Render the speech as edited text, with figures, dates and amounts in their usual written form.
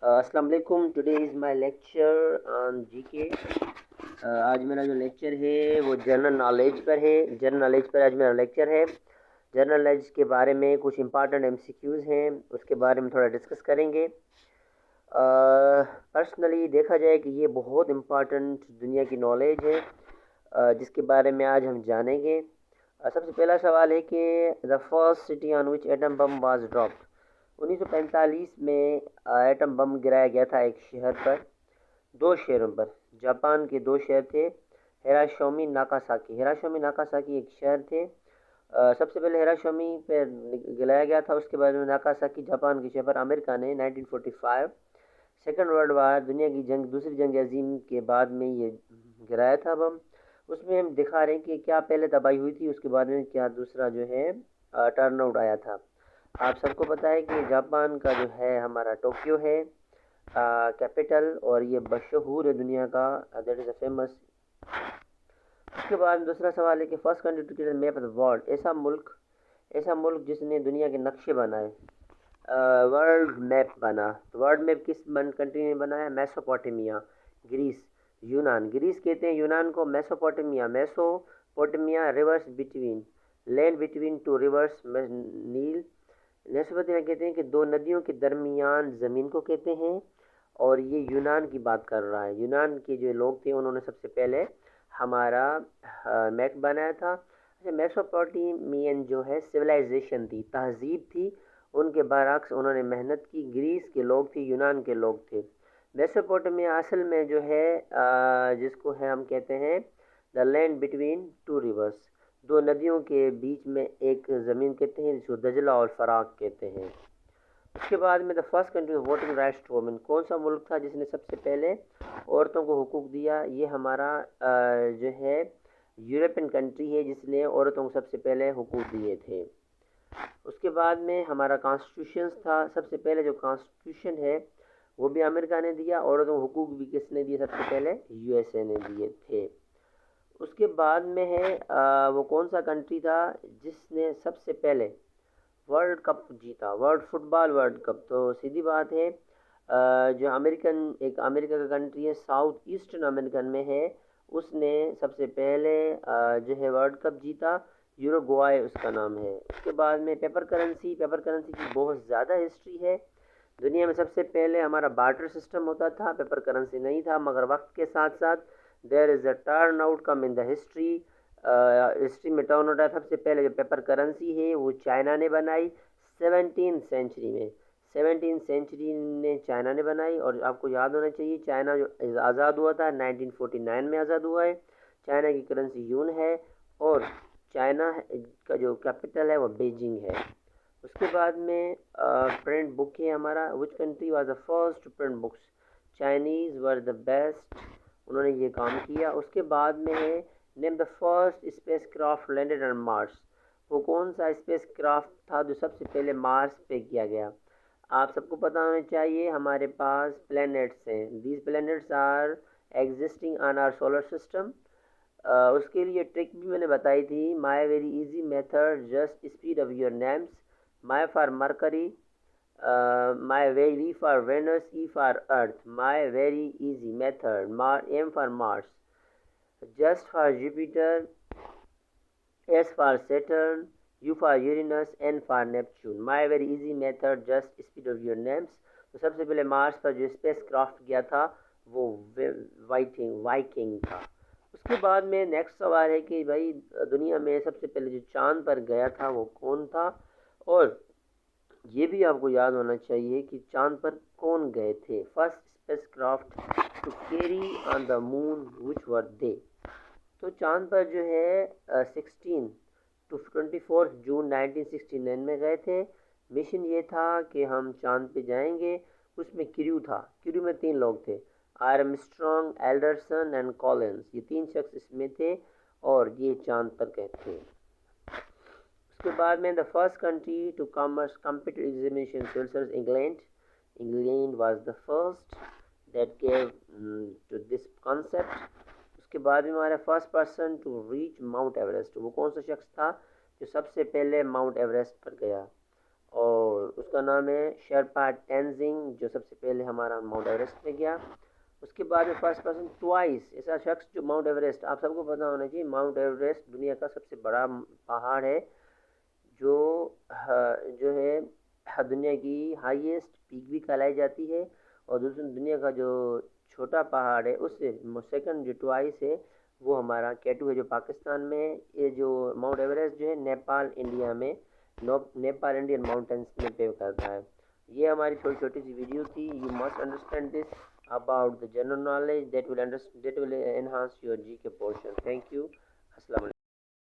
السلام علیکم. Today is my lecture on جی کے. آج میرا جو لیکچر ہے وہ جنرل نالج پر ہے. جنرل نالج پر آج میرا لیکچر ہے. جنرل نالج کے بارے میں کچھ امپارٹنٹ ایم سی کیوز ہیں, اس کے بارے میں تھوڑا ڈسکس کریں گے. پرسنلی دیکھا جائے کہ یہ بہت امپارٹنٹ دنیا کی نالج ہے جس کے بارے میں آج ہم جانیں گے. سب سے پہلا سوال ہے کہ the first city on which atom bomb was dropped. 1945 میں ایٹم بم گرایا گیا تھا ایک شہر پر, دو شہروں پر. جاپان کے دو شہر تھے, ہیراشیما ناکاساکی. ہیراشیما ناکاساکی ایک شہر تھے. سب سے پہلے ہیراشیما پہ گرایا گیا تھا, اس کے بعد میں ناکاساکی جاپان کے شہر پر امریکہ نے 1945 سیکنڈ ورلڈ وار, دنیا کی جنگ, دوسری جنگ عظیم کے بعد میں یہ گرایا تھا بم. اس میں ہم دکھا رہے ہیں کہ کیا پہلے تباہی ہوئی تھی, اس کے بعد میں کیا دوسرا جو ہے ٹرن آؤٹ آیا تھا. آپ سب کو پتہ ہے کہ جاپان کا جو ہے ہمارا ٹوکیو ہے کیپٹل, اور یہ مشہور ہے دنیا کا, دیٹ از اے فیمس. اس کے بعد دوسرا سوال ہے کہ first country to create map of the world. ایسا ملک جس نے دنیا کے نقشے بنائے, ورلڈ میپ بنا. ورلڈ میپ کس کنٹری نے بنایا؟ Mesopotamia, grease. یونان, گریس کہتے ہیں یونان کو Mesopotamia. Mesopotamia rivers between, land between two rivers Nile. Mesopotamia کہتے ہیں کہ دو ندیوں کے درمیان زمین کو کہتے ہیں, اور یہ یونان کی بات کر رہا ہے. یونان کے جو لوگ تھے انہوں نے سب سے پہلے ہمارا میپ بنایا تھا. اچھا, میسوپوٹیمین جو ہے سویلائزیشن تھی, تہذیب تھی, ان کے برعکس انہوں نے محنت کی. گریس کے لوگ تھے, یونان کے لوگ تھے. میسوپوٹیمیا اصل میں جو ہے جس کو ہے ہم کہتے ہیں دا لینڈ بٹوین ٹو ریورس, دو ندیوں کے بیچ میں ایک زمین کہتے ہیں جس کو دجلہ اور فراق کہتے ہیں. اس کے بعد میں the first country voting rights to women, کون سا ملک تھا جس نے سب سے پہلے عورتوں کو حقوق دیا؟ یہ ہمارا جو ہے یورپین کنٹری ہے جس نے عورتوں کو سب سے پہلے حقوق دیے تھے. اس کے بعد میں ہمارا کانسٹیٹیوشنز تھا. سب سے پہلے جو کانسٹیٹیوشن ہے وہ بھی امریکہ نے دیا. عورتوں کو حقوق بھی کس نے دیے سب سے پہلے؟ یو ایس اے نے دیے تھے. اس کے بعد میں ہے وہ کون سا کنٹری تھا جس نے سب سے پہلے ورلڈ کپ جیتا, ورلڈ فٹ بال ورلڈ کپ؟ تو سیدھی بات ہے جو امریکہ کا کنٹری ہے, ساؤتھ ایسٹرن امریکن میں ہے, اس نے سب سے پہلے جو ہے ورلڈ کپ جیتا. یوروگوائے اس کا نام ہے. اس کے بعد میں پیپر کرنسی کی بہت زیادہ ہسٹری ہے. دنیا میں سب سے پہلے ہمارا بارٹر سسٹم ہوتا تھا, پیپر کرنسی نہیں تھا, مگر وقت کے ساتھ ساتھ there is a turn out come in the history میں ٹرن آؤٹ آیا. سب سے پہلے جو پیپر کرنسی ہے وہ چائنا نے بنائی 17 سینچری میں. 17 سینچری میں چائنا نے بنائی, اور آپ کو یاد ہونا چاہیے چائنا جو آزاد ہوا تھا 1949 میں آزاد ہوا ہے. چائنا کی کرنسی یون ہے, اور چائنا کا جو کیپٹل ہے وہ بیجنگ ہے. اس کے بعد میں پرنٹ بک ہے ہمارا, which country was the first print books? Chinese were the best, انہوں نے یہ کام کیا. اس کے بعد میں ہے name the first spacecraft landed on Mars. وہ کون سا اسپیس کرافٹ تھا جو سب سے پہلے مارس پہ کیا گیا؟ آپ سب کو پتہ ہونا چاہیے ہمارے پاس پلینٹس ہیں. These planets are existing on our solar system. اس کے لیے ٹرک بھی میں نے بتائی تھی, my very easy method just speed of your names. My for Mercury, my very for Venus, E for Earth. My very easy method, M for Mars, just for Jupiter, S for Saturn, U for Uranus, N for Neptune. My very easy method just speed of your names. تو سب سے پہلے مارس پر جو space craft گیا تھا وہ Viking تھا. اس کے بعد میں نیکسٹ سوال ہے کہ بھائی دنیا میں سب سے پہلے جو چاند پر گیا تھا وہ کون تھا؟ اور یہ بھی آپ کو یاد ہونا چاہیے کہ چاند پر کون گئے تھے. First spacecraft to carry on the moon which were they. تو چاند پر جو ہے 16 to 24 جون 1969 میں گئے تھے. مشن یہ تھا کہ ہم چاند پہ جائیں گے. اس میں کریو تھا, کریو میں 3 لوگ تھے, آرمسٹرانگ, ایلڈرسن اینڈ کولنز. یہ 3 شخص اس میں تھے, اور یہ چاند پر گئے تھے. اس کے بعد میں the first country to compete examination سلسلز England was the first that gave to this concept. اس کے بعد میں ہمارا first person to reach Mount Everest. وہ کون سا شخص تھا جو سب سے پہلے ماؤنٹ ایوریسٹ پر گیا؟ اور اس کا نام ہے شیرپا ٹینزنگ، جو سب سے پہلے ہمارا ماؤنٹ ایوریسٹ پہ گیا۔ اس کے بعد میں فرسٹ پرسن ٹوائس ایسا شخص جو ماؤنٹ ایوریسٹ، آپ سب کو پتہ ہونا چاہیے ماؤنٹ ایوریسٹ دنیا کا سب سے بڑا پہاڑ ہے، جو جو ہے دنیا کی ہائیسٹ پیک بھی کہلائی جاتی ہے، اور دوسری دنیا کا جو چھوٹا پہاڑ ہے اس سے سیکنڈ جو ٹوائس ہے وہ ہمارا کیٹو ہے جو پاکستان میں ہے۔ یہ جو ماؤنٹ ایوریسٹ جو ہے نیپال انڈیا میں، نیپال انڈین ماؤنٹینس میں پے کرتا ہے۔ یہ ہماری چھوٹی چھوٹی سی ویڈیو تھی۔ You must understand this about the general knowledge that will enhance your GK portion. Thank you. Assalamu alaikum.